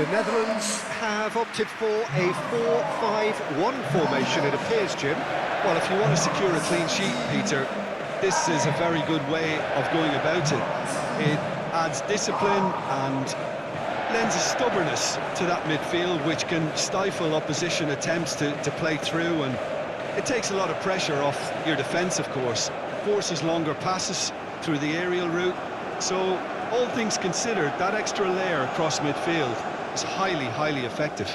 The Netherlands have opted for a 4-5-1 formation, it appears, Jim. Well, if you want to secure a clean sheet, Peter, this is a very good way of going about it. It adds discipline and lends a stubbornness to that midfield, which can stifle opposition attempts to play through, and it takes a lot of pressure off your defence, of course. Forces longer passes through the aerial route. So, all things considered, that extra layer across midfield is highly, highly effective.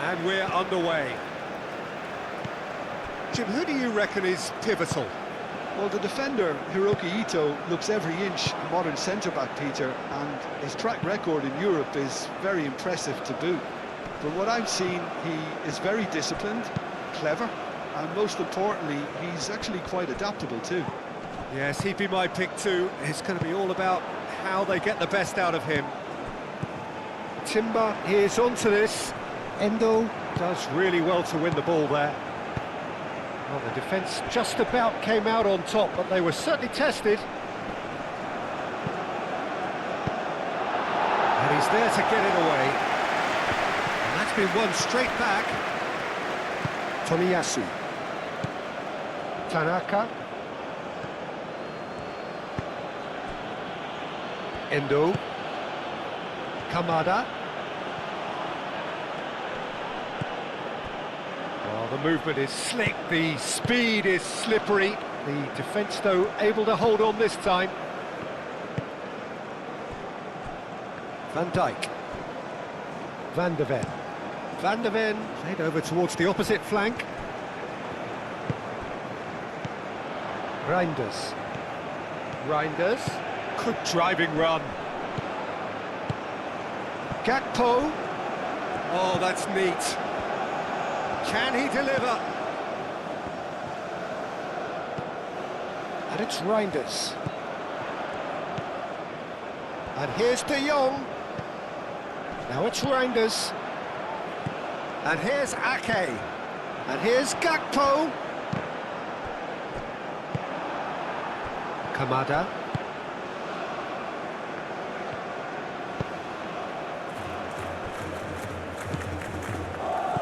And we're underway. Jim, who do you reckon is pivotal? Well, the defender, Hiroki Ito, looks every inch a modern centre-back, Peter, and his track record in Europe is very impressive to boot. From what I've seen, he is very disciplined, clever, and most importantly, he's actually quite adaptable too. Yes, he'd be my pick too. It's going to be all about how they get the best out of him. Timber is onto this. Endo does really well to win the ball there. Well, the defence just about came out on top, but they were certainly tested. And he's there to get it away. And that's been won straight back. Tomiyasu. Tanaka. Endo. Kamada. Well, the movement is slick, the speed is slippery. The defence, though, able to hold on this time. Van Dijk. Van de Ven. Van de Ven played over towards the opposite flank. Reinders. Reinders. Good driving run. Gakpo. Oh, that's neat. Can he deliver? And it's Reinders. And here's De Jong. Now it's Reinders. And here's Ake. And here's Gakpo. Kamada.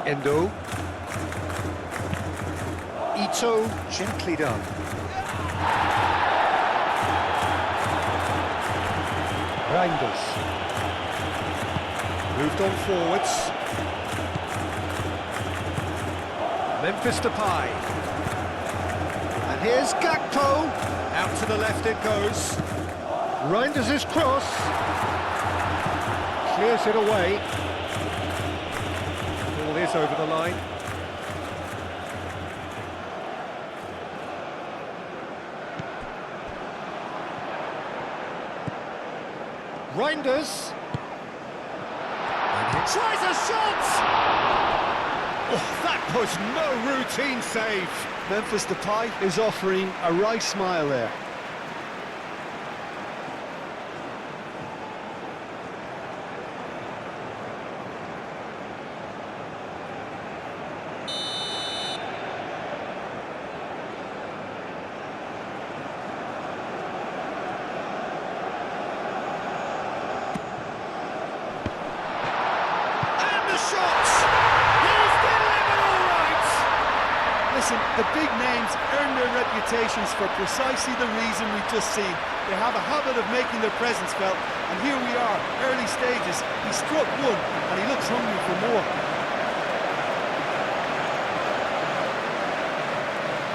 Endo. Ito, gently done. Reinders. Moved on forwards. Memphis Depay. And here's Gakpo. Out to the left it goes. Reinders' cross. Clears it away. Ball is over the line. Reinders. And he tries a shot! Oh, that was no routine save. Memphis Depay is offering a right smile there. Listen, the big names earn their reputations for precisely the reason we've just seen. They have a habit of making their presence felt, and here we are, early stages. He struck one, and he looks hungry for more.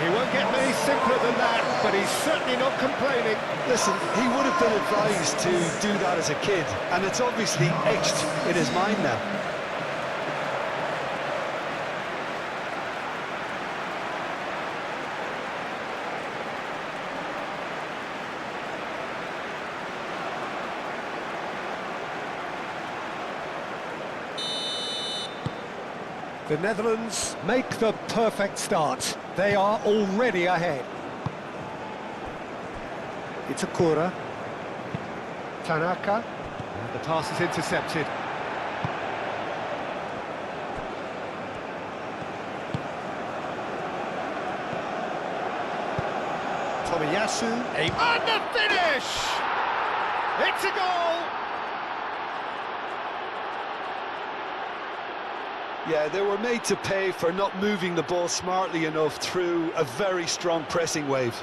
He won't get any simpler than that, but he's certainly not complaining. Listen, he would have been advised to do that as a kid, and it's obviously etched in his mind now. The Netherlands make the perfect start. They are already ahead. Itakura. Tanaka. And the pass is intercepted. Tomiyasu. And the finish! It's a goal! Yeah, they were made to pay for not moving the ball smartly enough through a very strong pressing wave.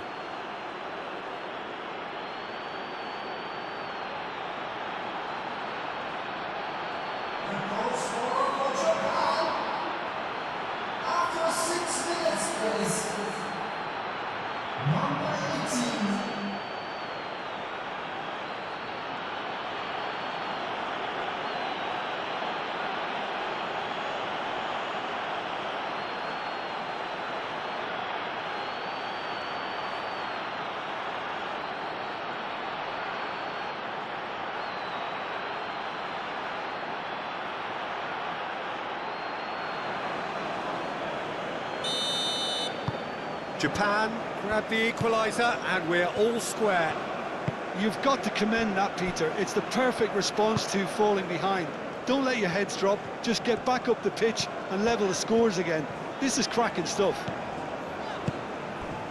After 6 minutes, please. Number 18. Japan grab the equaliser and we're all square. You've got to commend that, Peter. It's the perfect response to falling behind. Don't let your heads drop, just get back up the pitch and level the scores again. This is cracking stuff.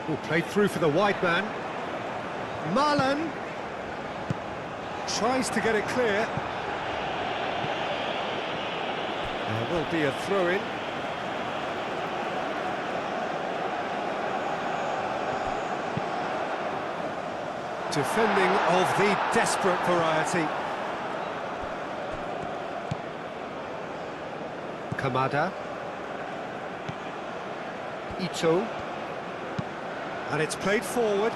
Oh, played through for the wide man. Marlon tries to get it clear. There will be a throw-in. Defending of the desperate variety. Kamada. Ito. And it's played forward.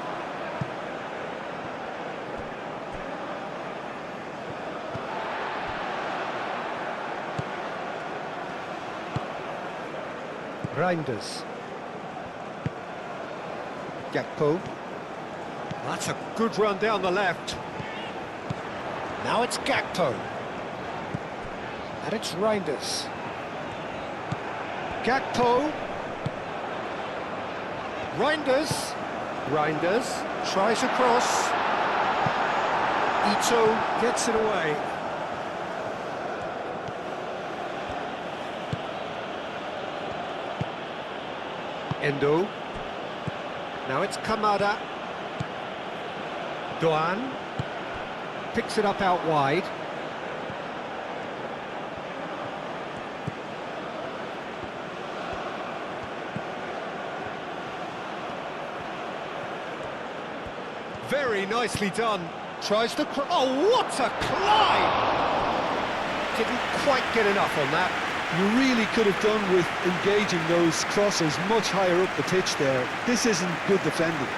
Reinders. Gakpo. That's a good run down the left. Now it's Gakpo. And it's Reinders. Gakpo. Reinders. Reinders tries across. Ito gets it away. Endo. Now it's Kamada. Doan picks it up out wide. Very nicely done. Tries to... Oh, what a climb! Didn't quite get enough on that. You really could have done with engaging those crosses much higher up the pitch there. This isn't good defending.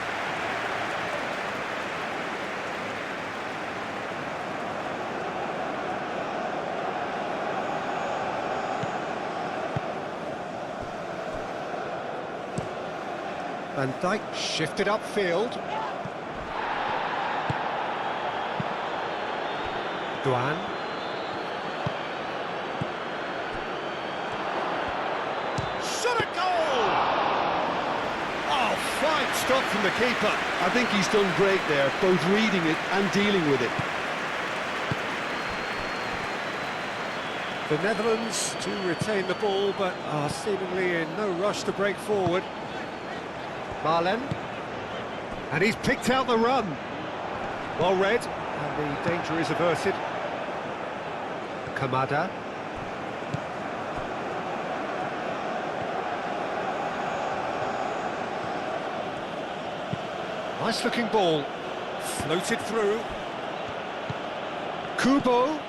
Van Dijk shifted upfield. Doan. Shot a goal! Oh, fine stop from the keeper. I think he's done great there, both reading it and dealing with it. The Netherlands to retain the ball, but are seemingly in no rush to break forward. Marlen, and he's picked out the run. Well read, and the danger is averted. Kamada. Nice looking ball, floated through. Kubo.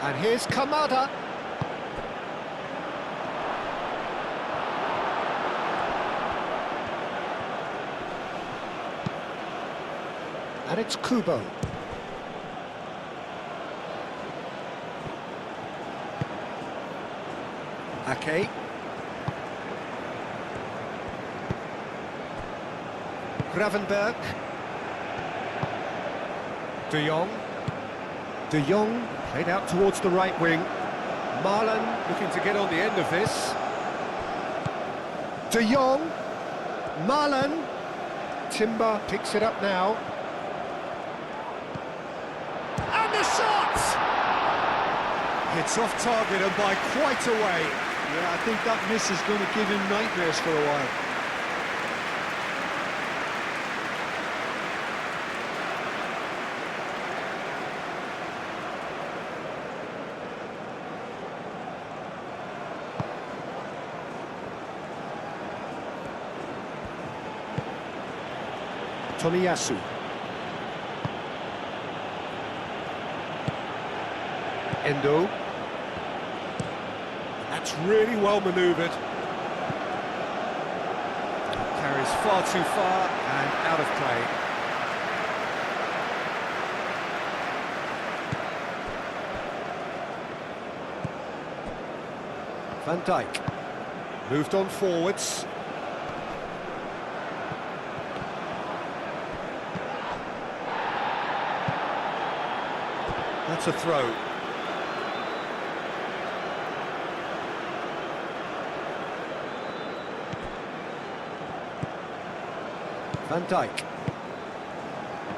And here's Kamada. And it's Kubo. Ake. Gravenberg. De Jong. De Jong played out towards the right wing. Marlon looking to get on the end of this. De Jong. Marlon. Timber picks it up now. And the shot! It's off target and by quite a way. Yeah, I think that miss is going to give him nightmares for a while. Tomiyasu. Endo. That's really well manoeuvred. Carries far too far and out of play. Van Dijk. Moved on forwards. That's a throw. Van Dijk.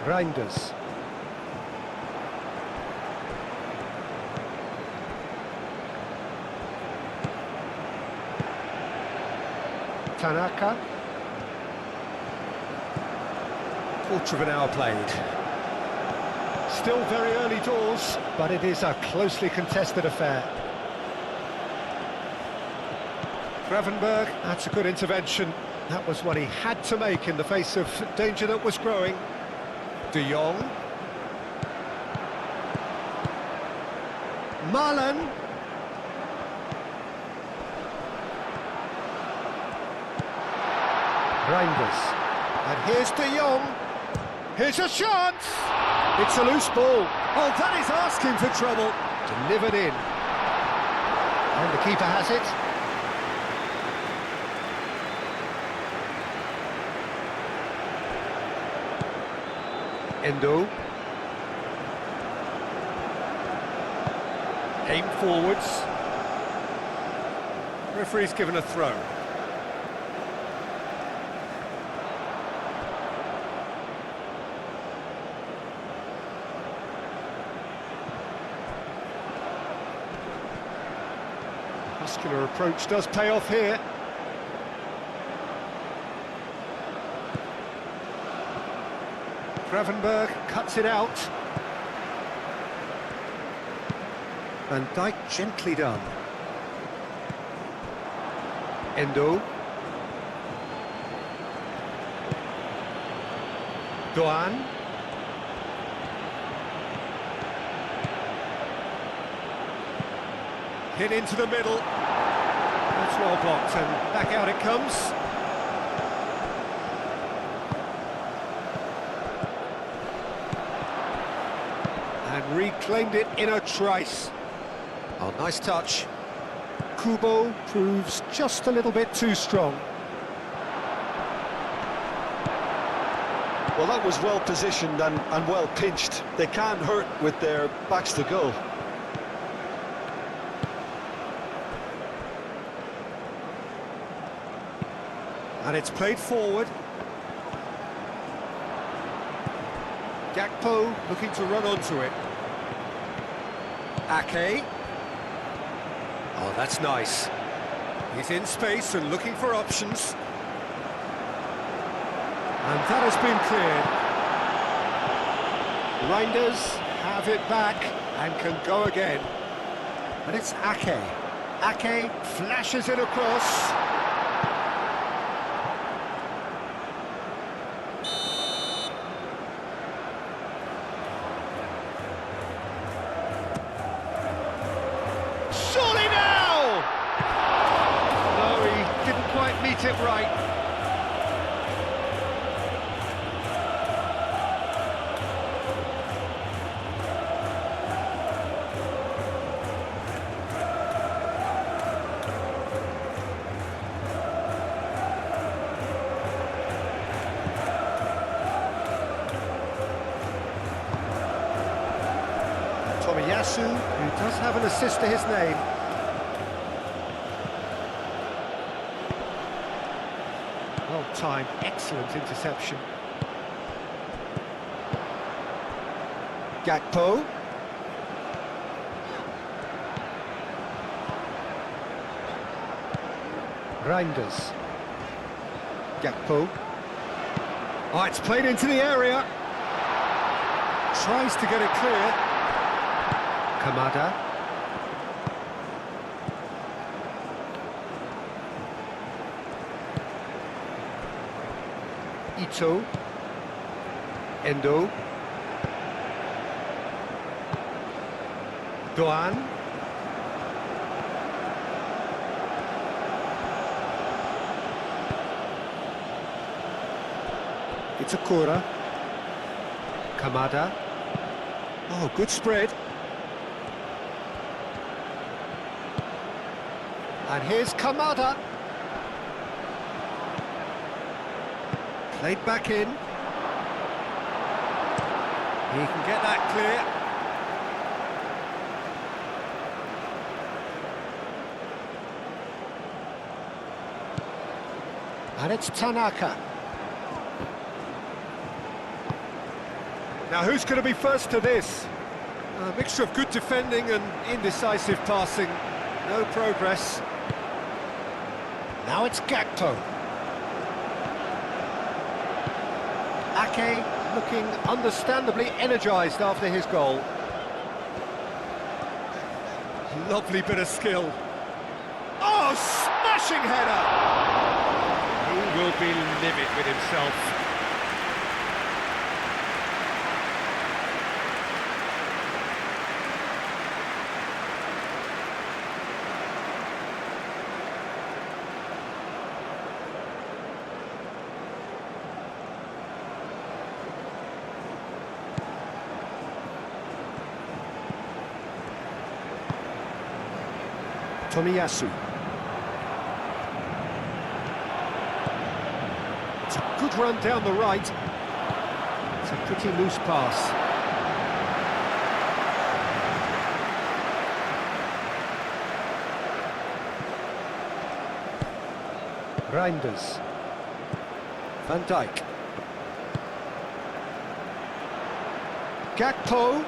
Reinders. Tanaka. Quarter of an hour played. Still very early doors, but it is a closely contested affair. Gravenberg, that's a good intervention. That was what he had to make in the face of danger that was growing. De Jong. Marlen. Reinders. And here's De Jong. Here's a chance! It's a loose ball. Oh, that is asking for trouble. Delivered in. And the keeper has it. Endo. Aim forwards. Referee's given a throw. Muscular approach does pay off here. Gravenberg cuts it out. Van Dijk gently done. Endo. Doan. Hit into the middle. That's well blocked and back out it comes. And reclaimed it in a trice. Oh, nice touch. Kubo proves just a little bit too strong. Well, that was well positioned and well pinched. They can't hurt with their backs to goal. And it's played forward. Gakpo looking to run onto it. Ake. Oh, that's nice. He's in space and looking for options. And that has been cleared. Reinders have it back and can go again. And it's Ake. Ake flashes it across. Surely now! No, he didn't quite meet it right. Tomiyasu, who does have an assist to his name. Well timed, excellent interception. Gakpo. Reinders. Gakpo. Oh, it's played into the area. Tries to get it clear. Kamada. Ito. Endo. Doan. It's Akura. Kamada. Oh, good spread. And here's Kamada. Played back in. He can get that clear. And it's Tanaka. Now who's going to be first to this? A mixture of good defending and indecisive passing. No progress. Now it's Gakpo. Ake looking understandably energised after his goal. Lovely bit of skill. Oh, smashing header! He will be livid with himself. Tomiyasu. It's a good run down the right. It's a pretty loose pass. Reinders. Van Dijk. Gakpo.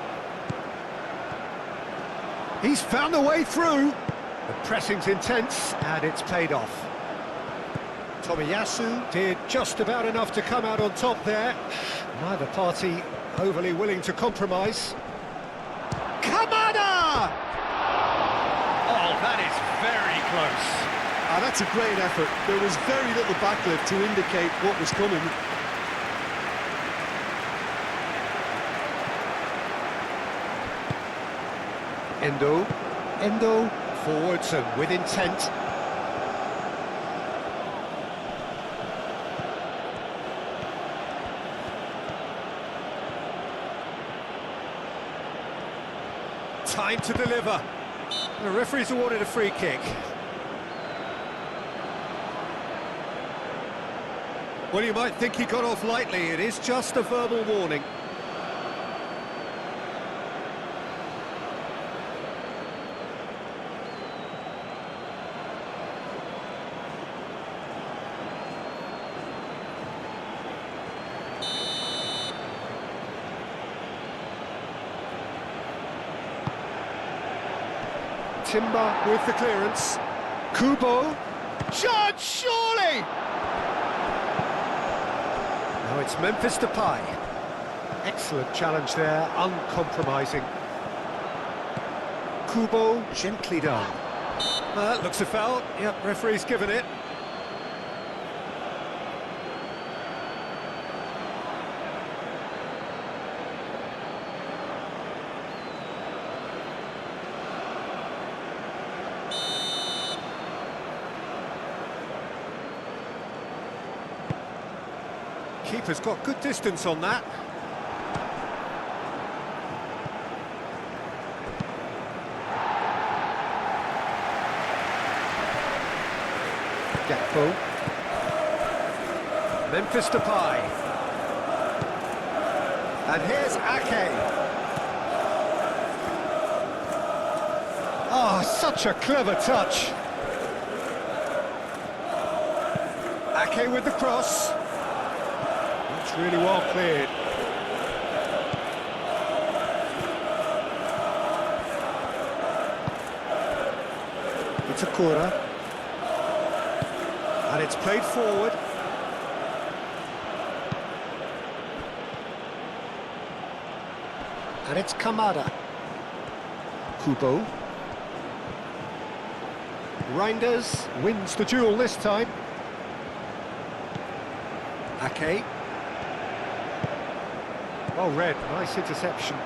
He's found a way through. The pressing's intense, and it's paid off. Tomiyasu did just about enough to come out on top there. Neither party overly willing to compromise. Kamada! Oh, that is very close. That's a great effort. There was very little backlift to indicate what was coming. Endo, forwards and with intent. Time to deliver. The referee's awarded a free kick. Well, you might think he got off lightly. It is just a verbal warning. Timber with the clearance. Kubo. Shot, surely! Now it's Memphis Depay. Excellent challenge there, uncompromising. Kubo, gently done. That looks a foul. Yep, referee's given it. Keeper's got good distance on that. Gakpo. Memphis Depay. And here's Ake. Oh, such a clever touch. Ake with the cross. It's really well cleared. It's Akura. And it's played forward. And it's Kamada. Kubo. Reinders wins the duel this time. Ake. Well read, nice interception.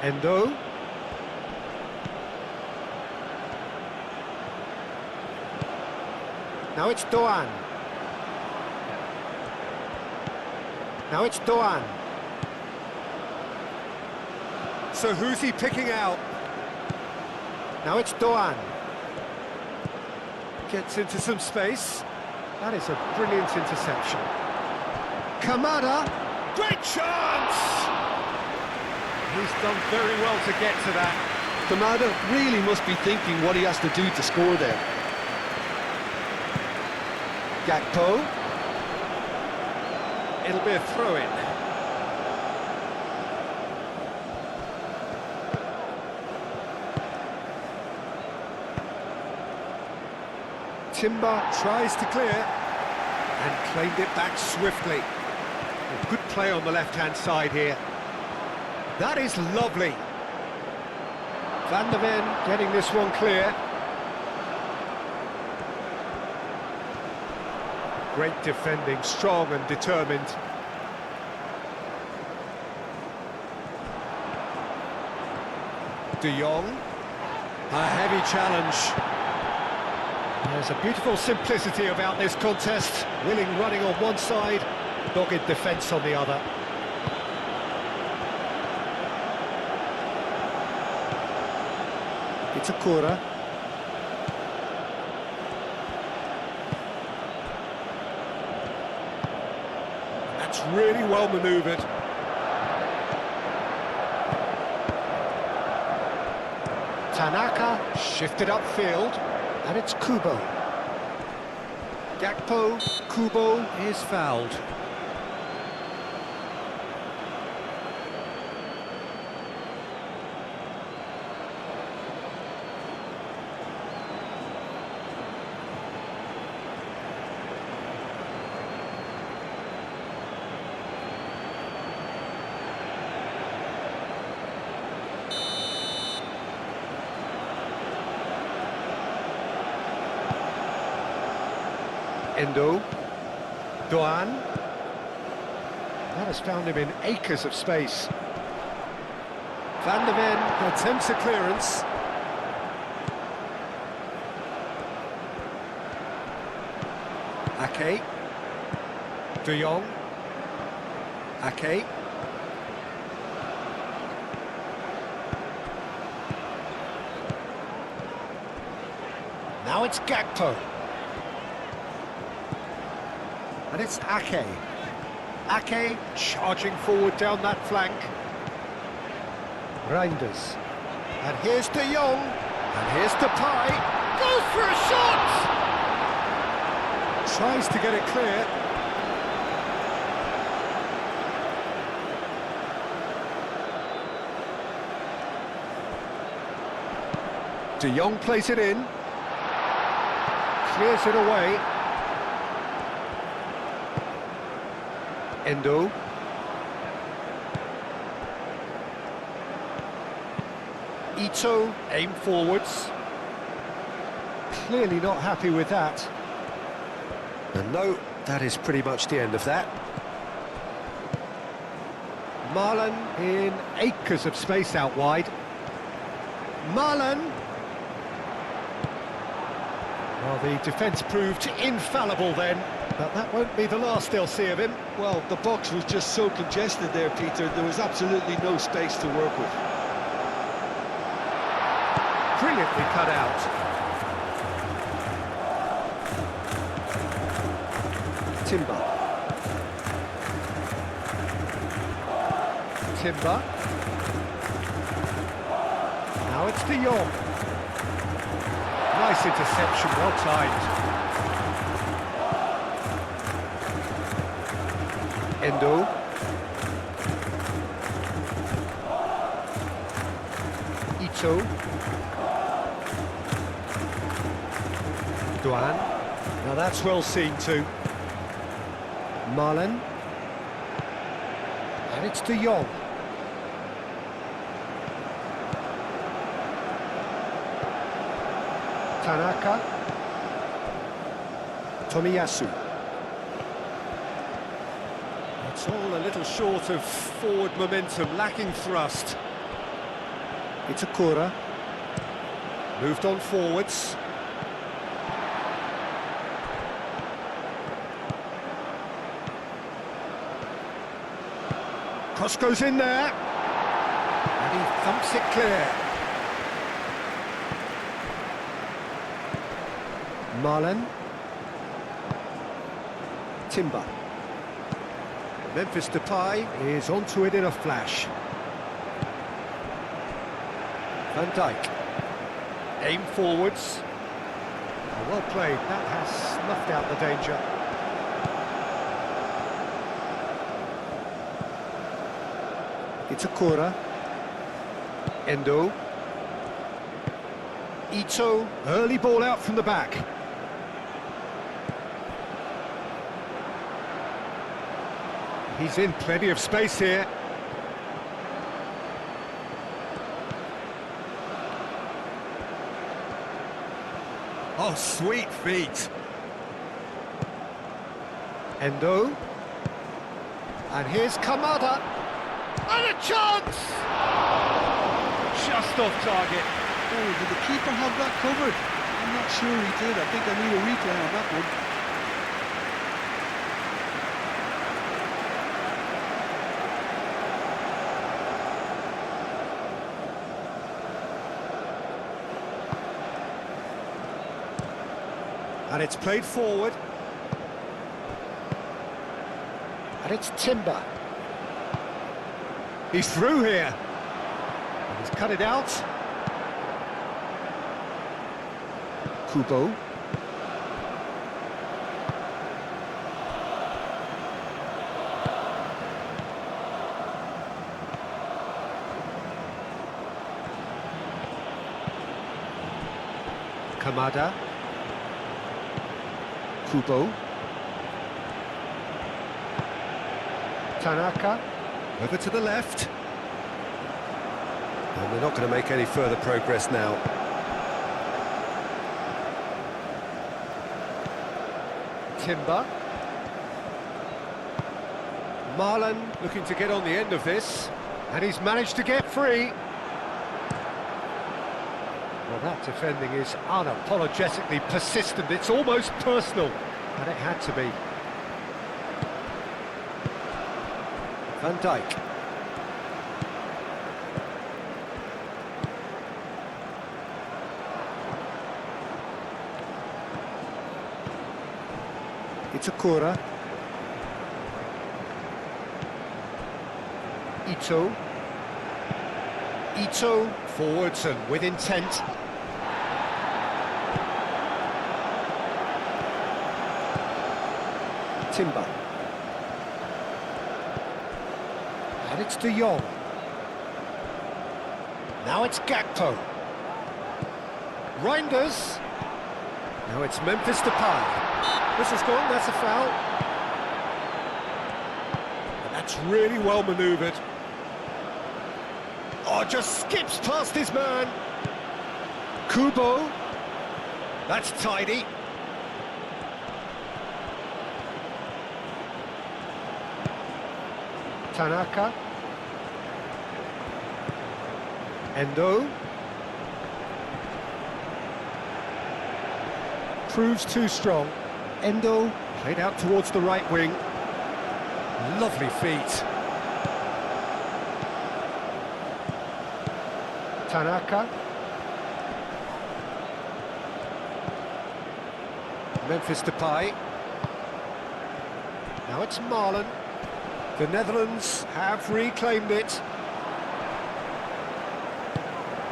Endo. Now it's Doan. Now it's Doan. So who's he picking out? Now it's Doan. Gets into some space. That is a brilliant interception. Kamada. Great chance! He's done very well to get to that. Kamada really must be thinking what he has to do to score there. Gakpo. It'll be a throw-in. Timber tries to clear and claimed it back swiftly. A good play on the left-hand side here. That is lovely. Van der Ven getting this one clear. Great defending, strong and determined. De Jong. A heavy challenge. There's a beautiful simplicity about this contest. Willing running on one side, dogged defence on the other. Itakura. That's really well manoeuvred. Tanaka shifted upfield, and it's Kubo. Gakpo, Kubo is fouled. Endo. Doan. That has found him in acres of space. Van der Ven attempts a clearance. Ake. De Jong. Ake. Now it's Gakpo. And it's Ake. Ake charging forward down that flank. Reinders. And here's De Jong. And here's Depay. Goes for a shot! Tries to get it clear. De Jong plays it in. Clears it away. Endo. Ito, aim forwards. Clearly not happy with that. And no, that is pretty much the end of that. Marlon in acres of space out wide. Marlon. Well, the defence proved infallible then, but that won't be the last they'll see of him. Well, the box was just so congested there, Peter. There was absolutely no space to work with. Brilliantly cut out. Timber. Timber. Now it's De Jong. Nice interception, well timed. Endo. Ito. Duan. Now that's well seen too. Marlen. And it's De Jong. Tanaka. Tomiyasu. It's all a little short of forward momentum, lacking thrust. It's Akura. Moved on forwards. Cross goes in there. And he thumps it clear. Marlen. Timber. Memphis Depay is onto it in a flash. Van Dijk. Aim forwards. Oh, well played. That has snuffed out the danger. It's Akura. Endo. Ito. Early ball out from the back. He's in plenty of space here. Oh, sweet feet. Endo. And here's Kamada. And a chance! Just off target. Oh, did the keeper have that covered? I'm not sure he did. I think I need a replay on that one. And it's played forward. And it's Timber. He's through here. And he's cut it out. Kubo. Kamada. Kubo. Tanaka. Over to the left. And they're not going to make any further progress now. Timber. Marlen looking to get on the end of this. And he's managed to get free. Well, that defending is unapologetically persistent. It's almost personal. And it had to be. Van Dijk. It's Akura. Ito. Ito forwards and with intent. Timber. And it's De Jong. Now it's Gakpo. Reinders. Now it's Memphis Depay. This is gone, that's a foul. And that's really well manoeuvred. Oh, just skips past his man. Kubo. That's tidy. Tanaka. Endo. Proves too strong. Endo played out towards the right wing. Lovely feet. Tanaka. Memphis Depay. Now it's Marlen. The Netherlands have reclaimed it.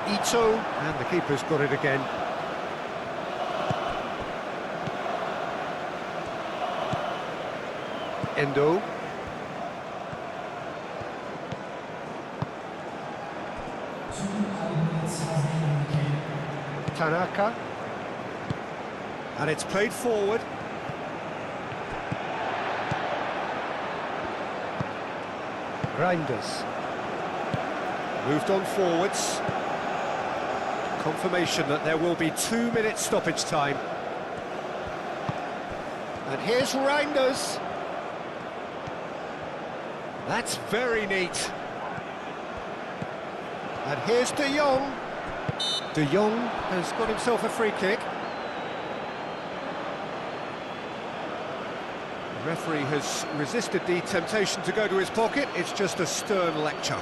Ito, and the keeper's got it again. Endo. Tanaka. And it's played forward. KYRGYZ. Moved on forwards. Confirmation that there will be 2 minutes stoppage time. And here's KYRGYZ. That's very neat. And here's De Jong. De Jong has got himself a free kick. The referee has resisted the temptation to go to his pocket. It's just a stern lecture.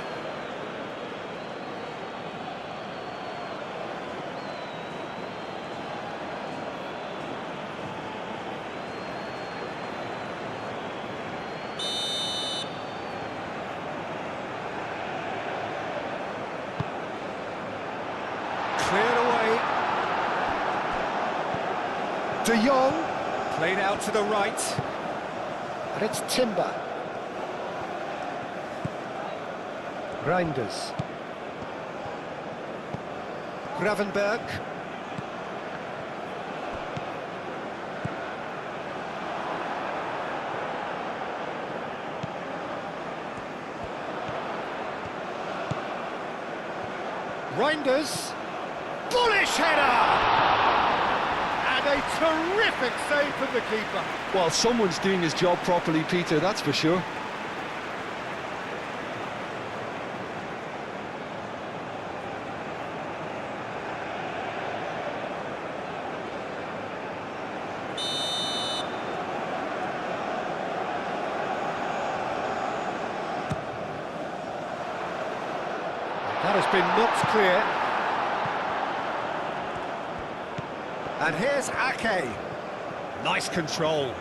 Cleared away. De Jong played out to the right. And it's Timber. KYRGYZ. Gravenberg. KYRGYZ. Bullish header! And a terrific save from the keeper. Well, someone's doing his job properly, Peter, that's for sure. That has been knocked clear. And here's Ake. Nice control.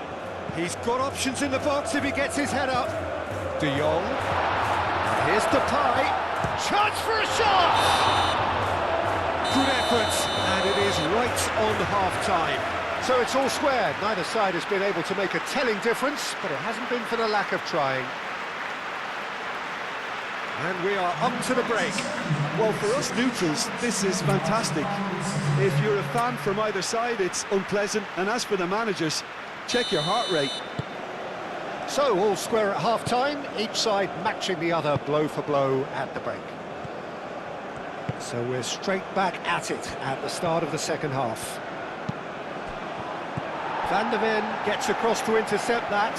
He's got options in the box if he gets his head up. De Jong. And here's Depay. Chance for a shot! Good effort, and it is right on half-time. So it's all square. Neither side has been able to make a telling difference, but it hasn't been for the lack of trying. And we are up to the break. Well, for us neutrals, this is fantastic. If you're a fan from either side, it's unpleasant. And as for the managers, check your heart rate. So, all square at half-time, each side matching the other blow for blow at the break. So we're straight back at it at the start of the second half. Van der Ven gets across to intercept that.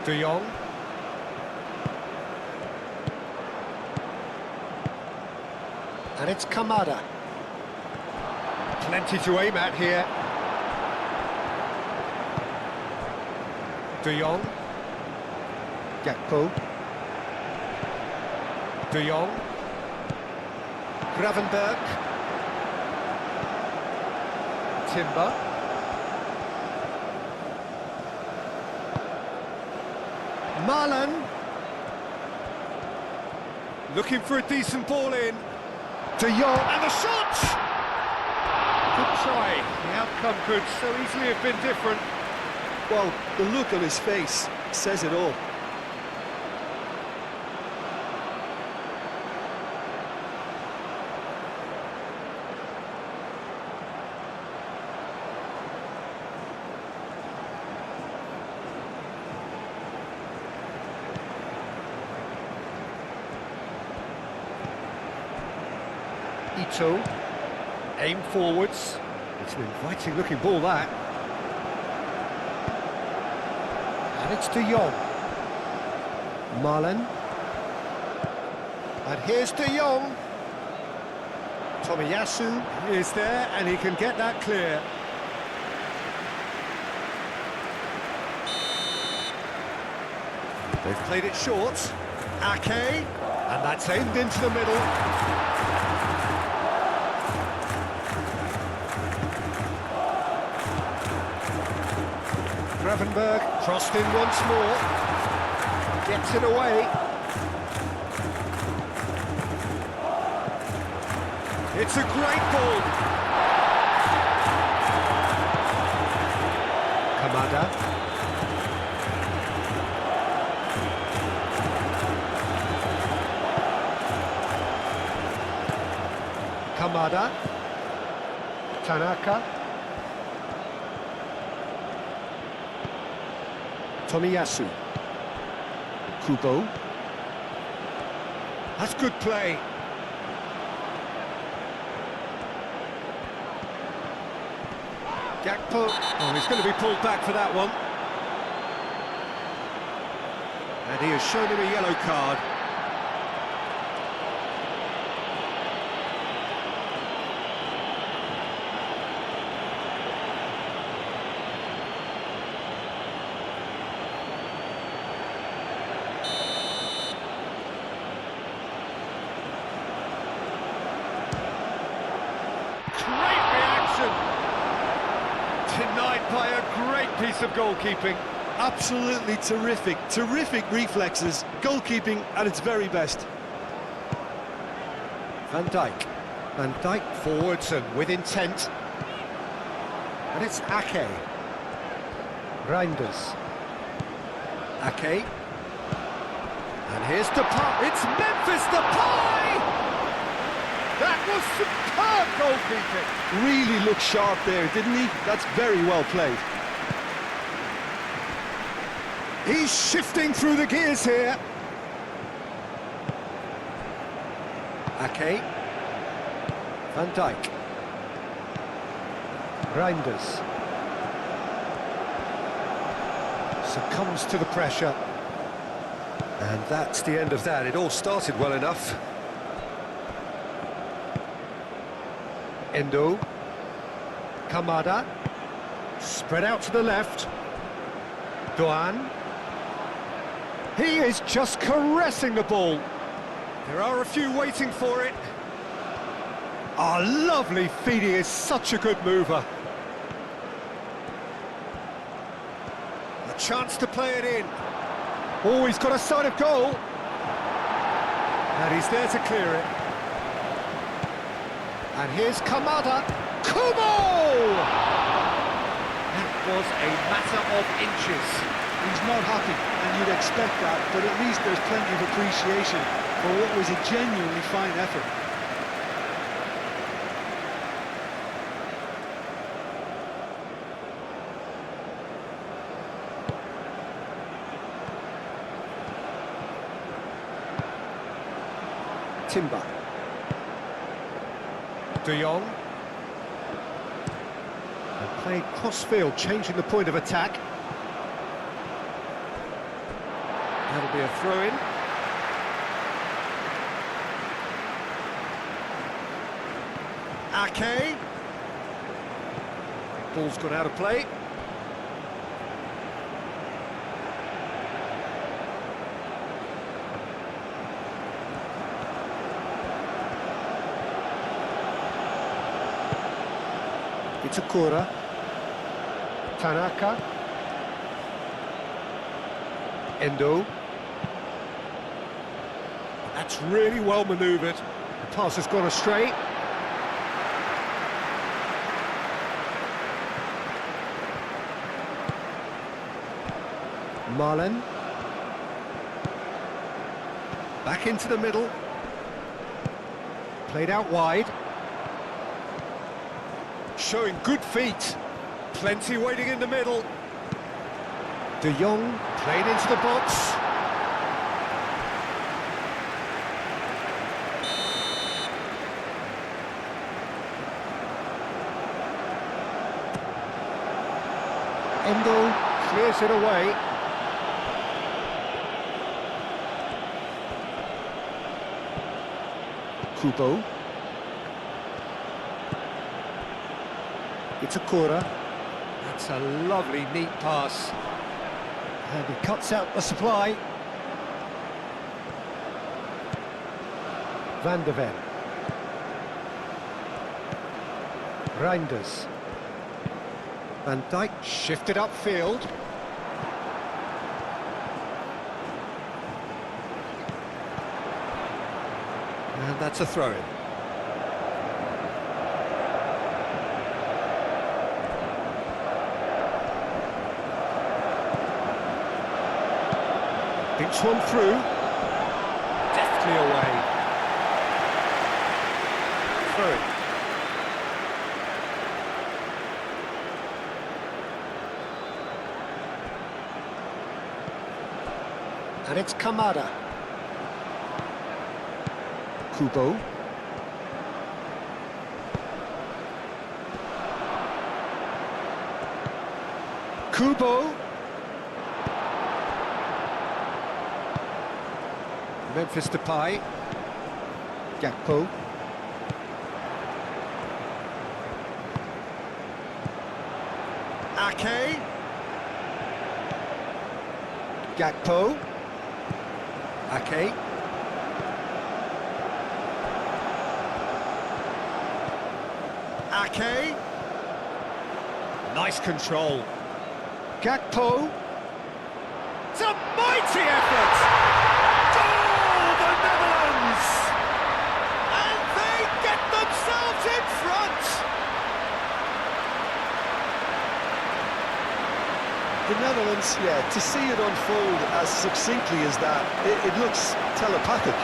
De Jong. And it's Kamada. Plenty to aim at here. De Jong. Gakpo. De Jong. Gravenberg. Timber. Marlon. Looking for a decent ball in. De Jong, and the shot! Good try. The outcome could so easily have been different. Well, the look on his face says it all. Ito, aim forwards. It's an inviting looking ball, that. And it's De Jong. Marlon. And here's De Jong. Tomiyasu is there, and he can get that clear. They've played it short. Ake, and that's aimed into the middle. Gravenberg crossed in once more, gets it away. It's a great ball. Kamada. Kamada. Tanaka. Tomiyasu. Kubo. That's good play. Gakpo. Oh, he's going to be pulled back for that one. And he has shown him a yellow card. Great reaction! Denied by a great piece of goalkeeping. Absolutely terrific, terrific reflexes, goalkeeping at its very best. Van Dijk. Van Dijk forwards and with intent. And it's Ake. Reinders. Ake. And here's Depay. It's Memphis Depay! That was superb goalkeeping. Really looked sharp there, didn't he? That's very well played. He's shifting through the gears here. Ake. Van Dijk. Reinders. Succumbs to the pressure. And that's the end of that. It all started well enough. Endo. Kamada. Spread out to the left. Doan. He is just caressing the ball. There are a few waiting for it. Oh, lovely feed. He is such a good mover. A chance to play it in. Oh, he's got a sight of goal. And he's there to clear it. And here's Kamada. Kubo! That was a matter of inches. He's not happy, and you'd expect that, but at least there's plenty of appreciation for what was a genuinely fine effort. Timber. De Jong. And played cross-field, changing the point of attack. That'll be a throw-in. Ake. Ball's gone out of play. Itakura. Tanaka. Endo. That's really well manoeuvred. The pass has gone astray. Marlen. Back into the middle. Played out wide. Showing good feet. Plenty waiting in the middle. De Jong played into the box. Endo clears it away. Kubo. Itakura. That's a lovely, neat pass. And he cuts out the supply. Van de Ven. Reinders. Van Dijk shifted upfield. And that's a throw-in. Thinks one through. Deftly away. Throw-in. And it's Kamada. Kubo. Kubo. Memphis Depay. Gakpo. Ake. Gakpo. Ake. Ake. Nice control. Gakpo. It's a mighty effort! Oh, the Netherlands! And they get themselves in front! The Netherlands, yeah, to see it unfold as succinctly as that, it looks telepathic.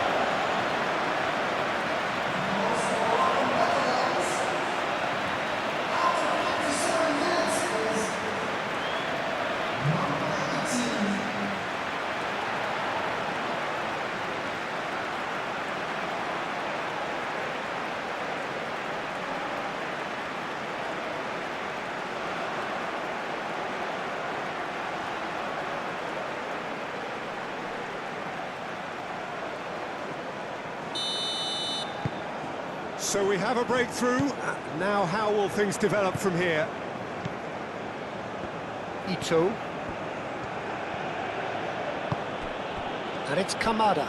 So we have a breakthrough. Now how will things develop from here? Ito. And it's Kamada.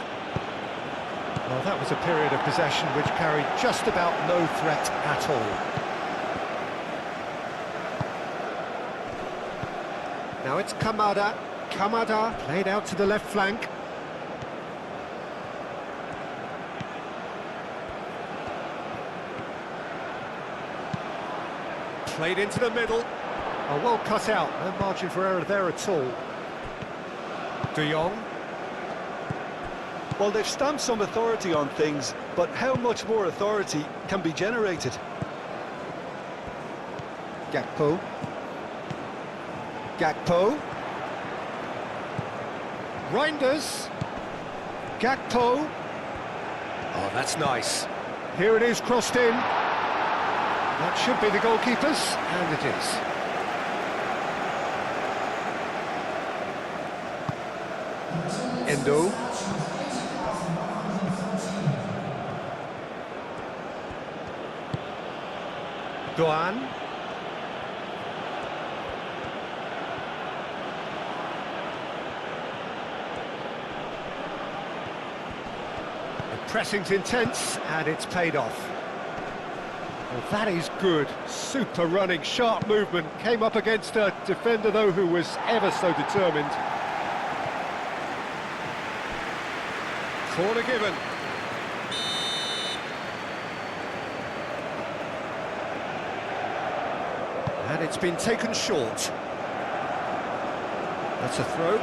Well, that was a period of possession which carried just about no threat at all. Now it's Kamada. Kamada played out to the left flank. Played into the middle. Oh, well cut out. No margin for error there at all. De Jong. Well, they've stamped some authority on things, but how much more authority can be generated? Gakpo. Gakpo. Reinders. Gakpo. Oh, that's nice. Here it is, crossed in. That should be the goalkeeper's, and it is. Endo. Doan. The pressing's intense, and it's paid off. Well, that is good. Super running, sharp movement. Came up against a defender, though, who was ever so determined. Corner given. And it's been taken short. That's a throw.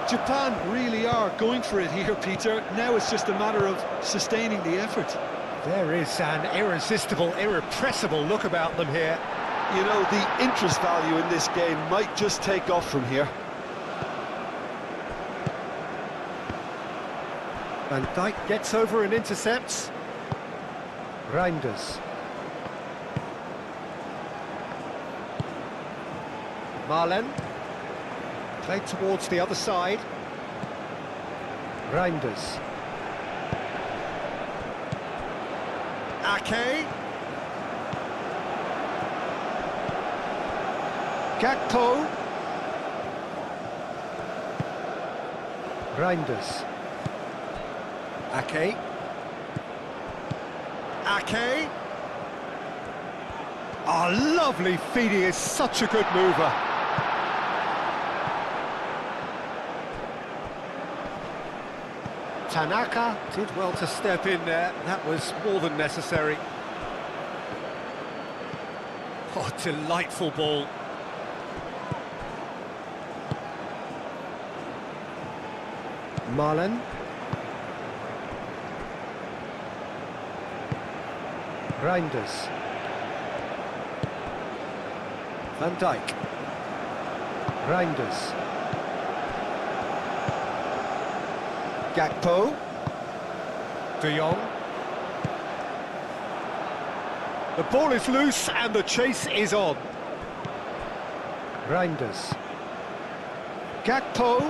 Japan really are going for it here, Peter. Now it's just a matter of sustaining the effort. There is an irresistible, irrepressible look about them here. You know, the interest value in this game might just take off from here. Van Dijk gets over and intercepts. Reinders. Marlen. Played towards the other side. Reinders. Ake. Gakpo. Reinders. Ake. Ake. Oh, lovely feed. He is such a good mover. Tanaka did well to step in there. That was more than necessary. Oh, delightful ball. Marlen. Reinders. Van Dijk. Reinders. Gakpo. De Jong. The ball is loose and the chase is on. Reinders. Gakpo.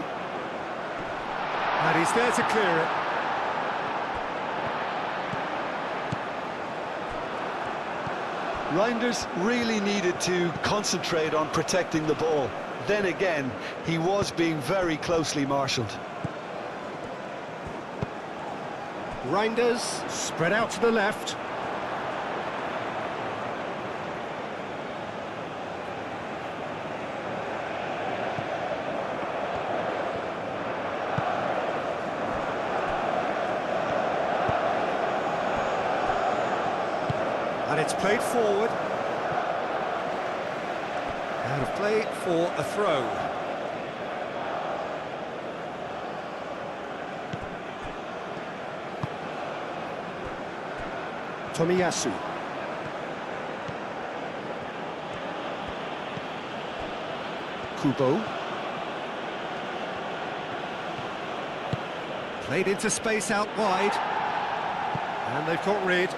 And he's there to clear it. Reinders really needed to concentrate on protecting the ball. Then again, he was being very closely marshalled. Reinders spread out to the left. And it's played forward. Out of play for a throw. Tomiyasu. Kubo. Played into space out wide. And they've got rid.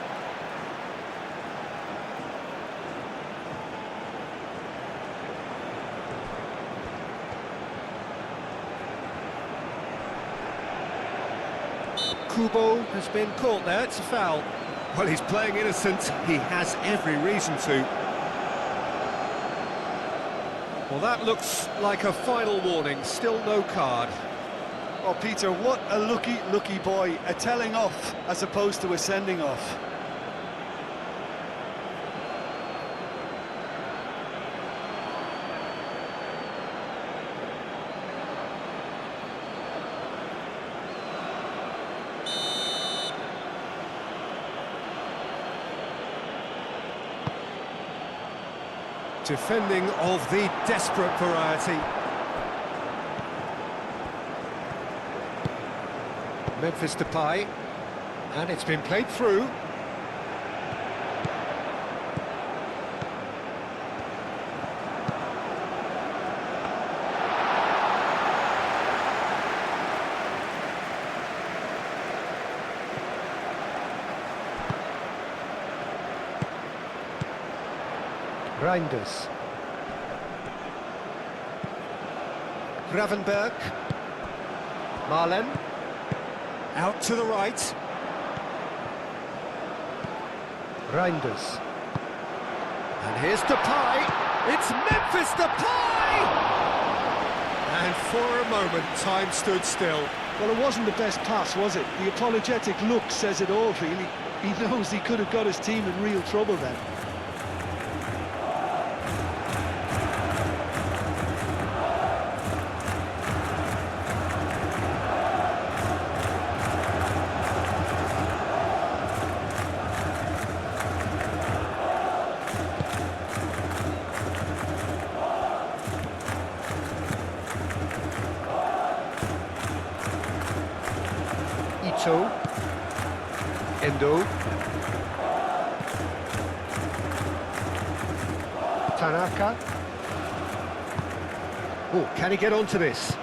Kubo has been caught there, it's a foul. Well, he's playing innocent, he has every reason to. Well, that looks like a final warning, still no card. Oh, Peter, what a lucky boy. A telling off as opposed to a sending off. Defending of the desperate variety. Memphis Depay, and it's been played through. Reinders. Gravenberg. Marlen. Out to the right. Reinders. And here's Depay. It's Memphis Depay! And for a moment, time stood still. Well, it wasn't the best pass, was it? The apologetic look says it all, really. He knows he could have got his team in real trouble then. Endo. Tanaka. Oh, can he get onto this?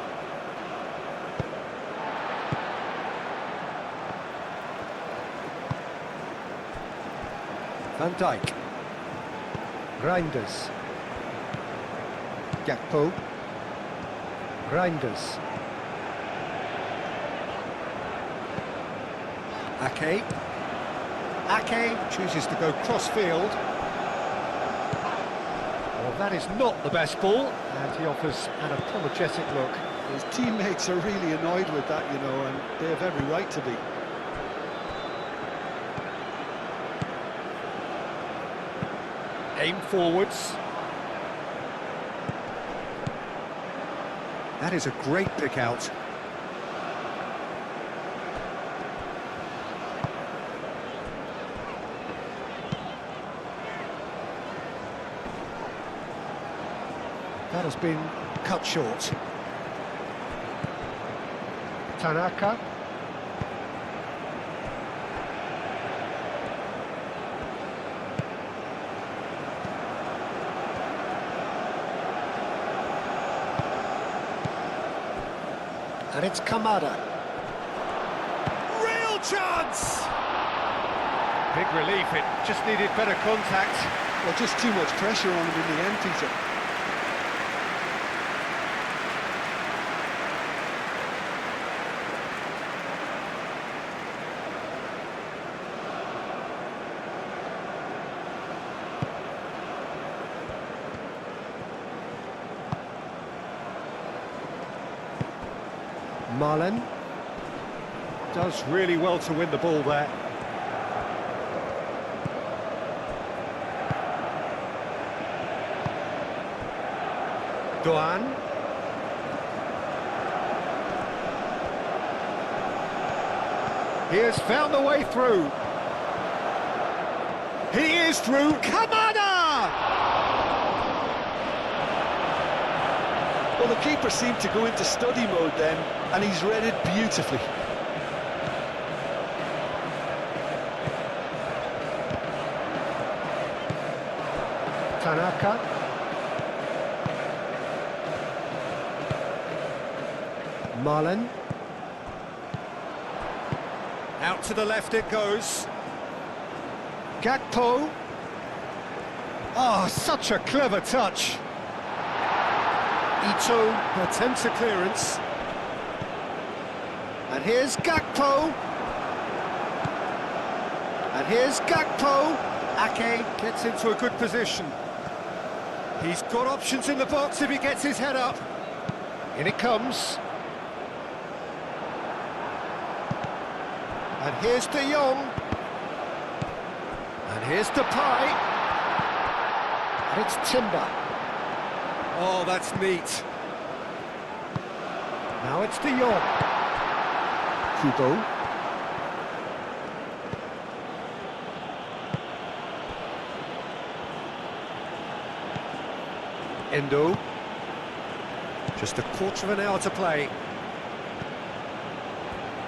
Van Dijk. Reinders. Gakpo. Reinders. Ake. Ake chooses to go cross-field. Well, that is not the best ball, and he offers an apologetic look. His teammates are really annoyed with that, you know, and they have every right to be. Aim forwards. That is a great pick out. That has been cut short. Tanaka. And it's Kamada. Real chance! Big relief, it just needed better contact. Well, just too much pressure on him in the end, Peter. Marlen does really well to win the ball there. Doan. He has found the way through. He is through. Kamada! Well, the keeper seemed to go into study mode then, and he's read it beautifully. Tanaka. Marlen. Out to the left it goes. Gakpo. Oh, such a clever touch. Ito attempts a clearance. And here's Gakpo. And here's Gakpo. Ake gets into a good position. He's got options in the box if he gets his head up. In it comes. And here's De Jong. And here's Depay. And it's Timber. Oh, that's neat. Now it's De Jong. Kubo. Endo. Just a quarter of an hour to play.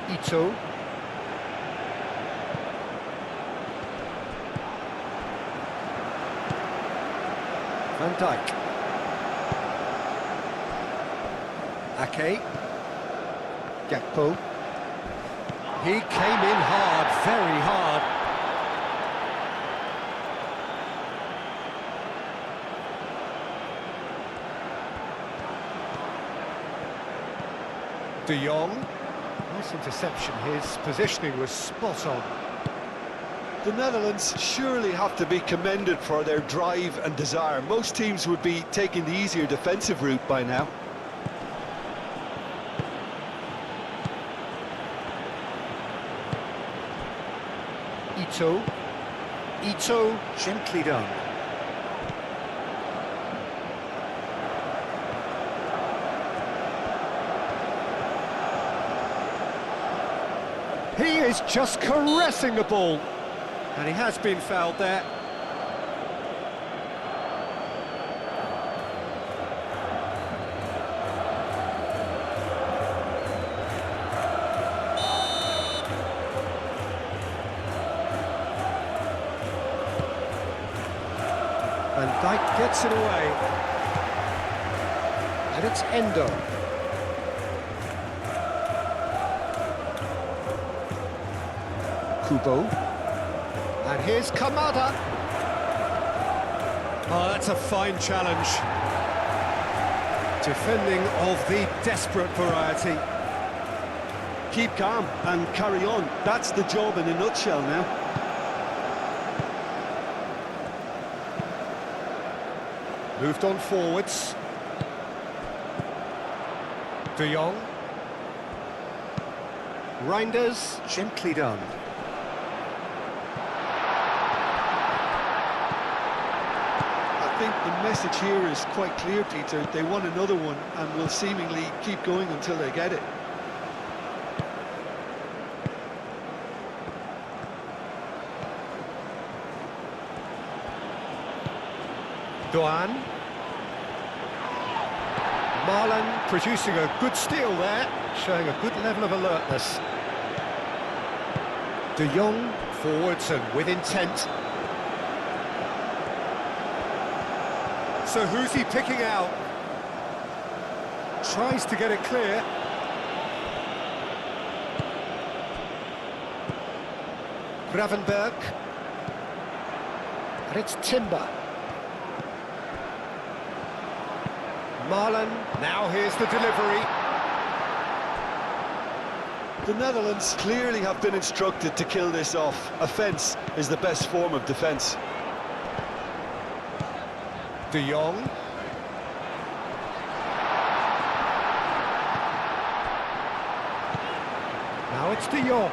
Ito. Van Dijk. Ake. Gakpo. He came in hard, very hard. De Jong. Nice interception, his positioning was spot on. The Netherlands surely have to be commended for their drive and desire. Most teams would be taking the easier defensive route by now. Ito. Ito, gently done. He is just caressing the ball. And he has been fouled there. Van Dijk gets it away. And it's Endo. Kubo. And here's Kamada. Oh, that's a fine challenge. Defending of the desperate variety. Keep calm and carry on. That's the job in a nutshell now. Moved on forwards. De Jong. Reinders, gently done. I think the message here is quite clear, Peter. They want another one and will seemingly keep going until they get it. Doan. Marlen producing a good steal there, showing a good level of alertness. De Jong forwards and with intent. So who's he picking out? Tries to get it clear. Gravenberg. And it's Timber. Marlon, now here's the delivery. The Netherlands clearly have been instructed to kill this off. Offence is the best form of defence. De Jong. Now it's De Jong.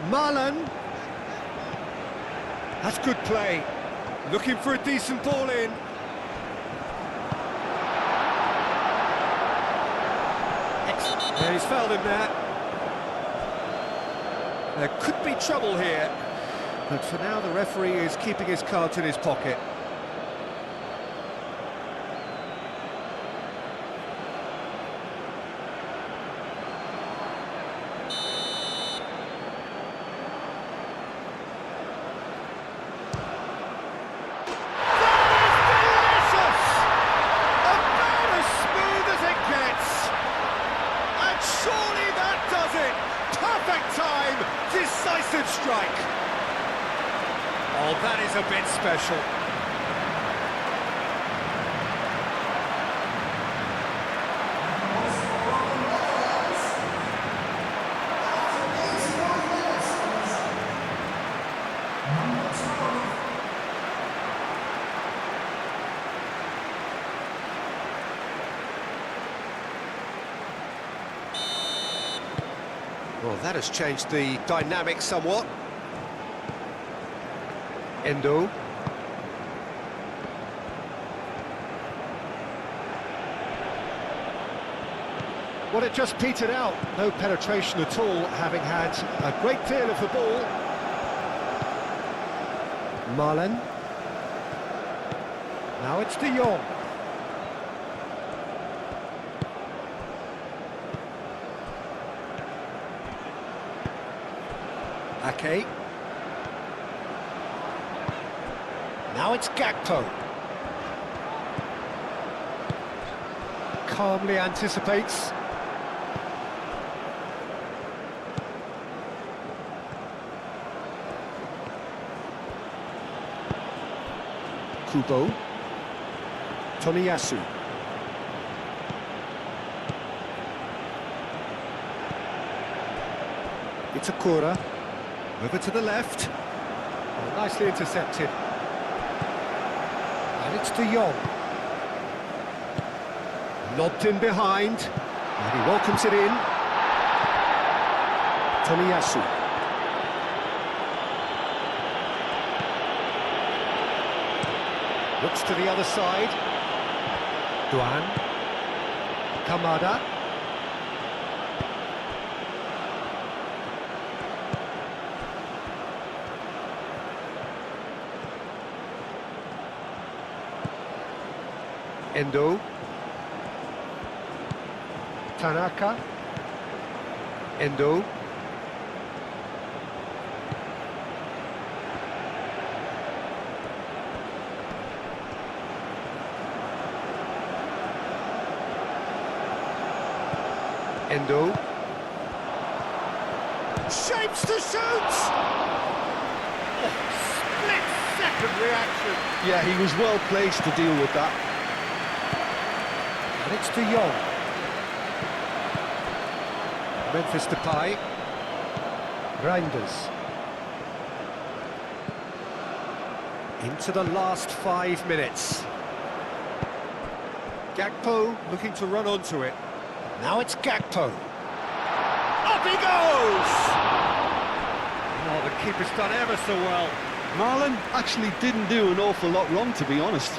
Marlon. That's good play. Looking for a decent ball in. Yeah, he's fouled him there. There could be trouble here, but for now the referee is keeping his cards in his pocket. Decisive strike. Oh, that is a bit special. Well, that has changed the dynamic somewhat. Endo. Well, it just petered out. No penetration at all, having had a great deal of the ball. Marlon. Now it's De Jong. Ake. Now it's Gakpo. Calmly anticipates. Kubo. Tomiyasu. Itakura. Over to the left. Oh, nicely intercepted. And it's De Jong. Lobbed in behind. And he welcomes it in. Tomiyasu. Looks to the other side. Duan. Kamada. Endo. Tanaka. Endo. Endo. Shapes to shoot! Oh, split-second reaction. Yeah, he was well placed to deal with that. And it's De Jong. Memphis Depay. Reinders. Into the last 5 minutes. Gakpo looking to run onto it. Now it's Gakpo. Up he goes! Oh, the keeper's done ever so well. Marlon actually didn't do an awful lot wrong, to be honest.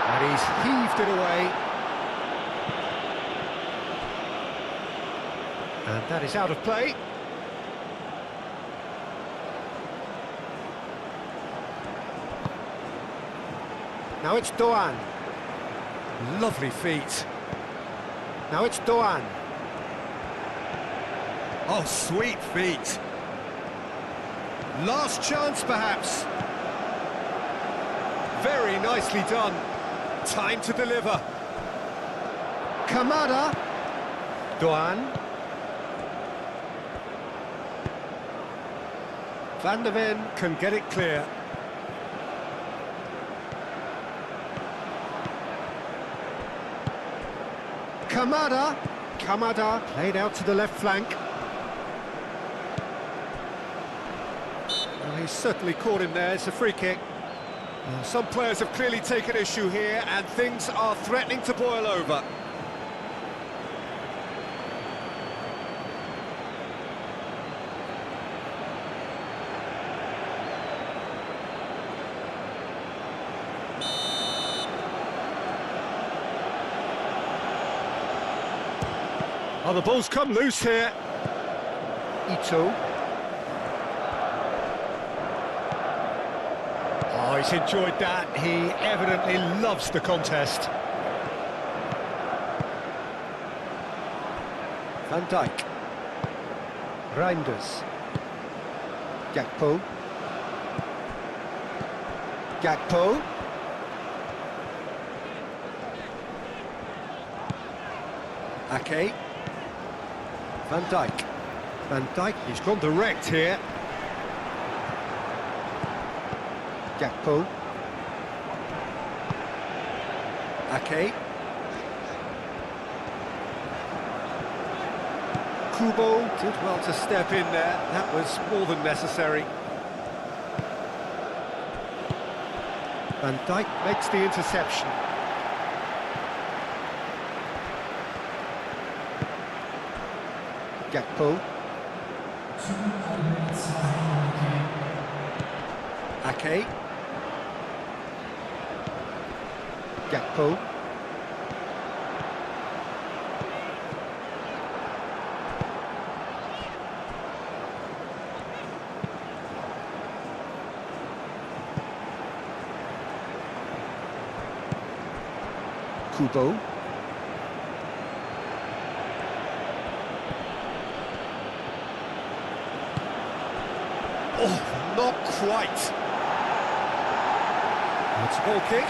And he's heaved it away. And that is out of play. Now it's Doan. Lovely feet. Now it's Doan. Oh, sweet feet. Last chance, perhaps. Very nicely done. Time to deliver. Kamada. Doan. Van der Ven can get it clear. Kamada. Kamada played out to the left flank. Well, he's certainly caught him there. It's a free kick. Some players have clearly taken issue here, and things are threatening to boil over. Oh, the ball's come loose here. Ito. Oh, he's enjoyed that. He evidently loves the contest. Van Dijk. Reinders. Gakpo. Gakpo. Ake. Van Dijk. Van Dijk, he's gone direct here. Gakpo. Ake. Kubo did well to step in there. That was more than necessary. Van Dijk makes the interception. Gakpo. Ake. Gakpo. Kubo. Oh, not quite. It's a ball kick.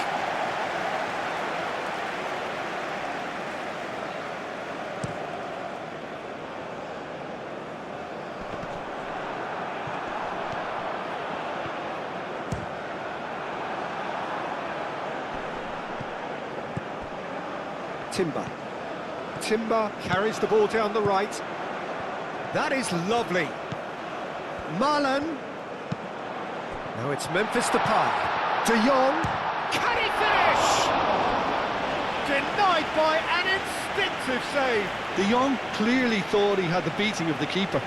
Timber. Timber carries the ball down the right. That is lovely. Marlon. Now it's Memphis Depay. De Jong. Can he finish? Denied by an instinctive save. De Jong clearly thought he had the beating of the keeper.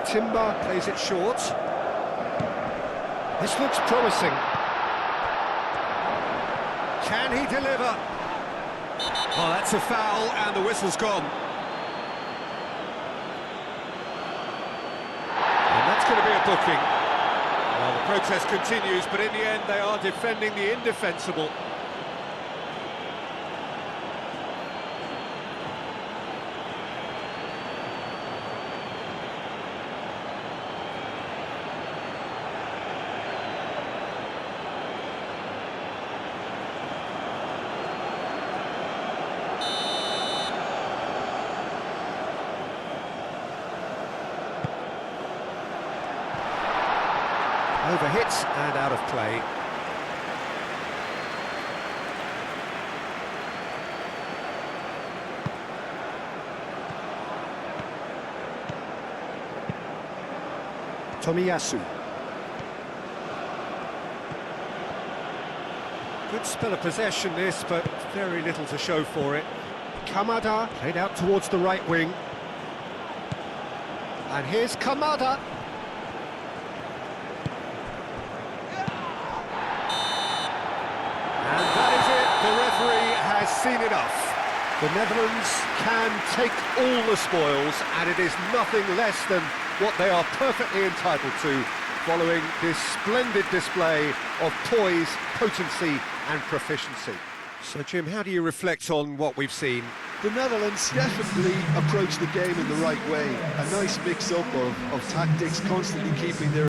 Timber plays it short. This looks promising. Can he deliver? Oh, that's a foul, and the whistle's gone. And that's going to be a booking. Well, the protest continues, but in the end, they are defending the indefensible. Overhit and out of play. Tomiyasu. Good spell of possession this, but very little to show for it. Kamada played out towards the right wing. And here's Kamada. seen enough. The Netherlands can take all the spoils, and it is nothing less than what they are perfectly entitled to, following this splendid display of poise, potency and proficiency. So, Jim, how do you reflect on what we've seen? The Netherlands definitely approached the game in the right way. A nice mix-up of tactics, constantly keeping their